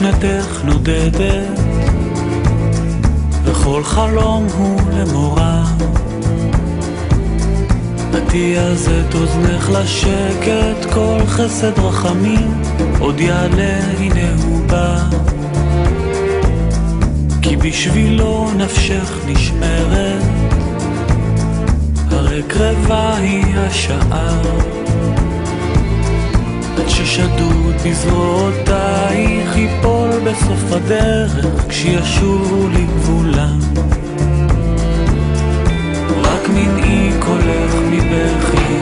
משנתך נודדת, וכל חלום הוא למורה. עתי אז את אוזנך לשקט, כל חסד רחמים עוד יעלה, הנה הוא בא. כי בשבילו נפשך נשמרת, הרי קרבה היא השעה. עד ששדוד בזרועותייך ייפול בסוף הדרך, כשישובו לגבולם. רק מנעי קולך מבכי,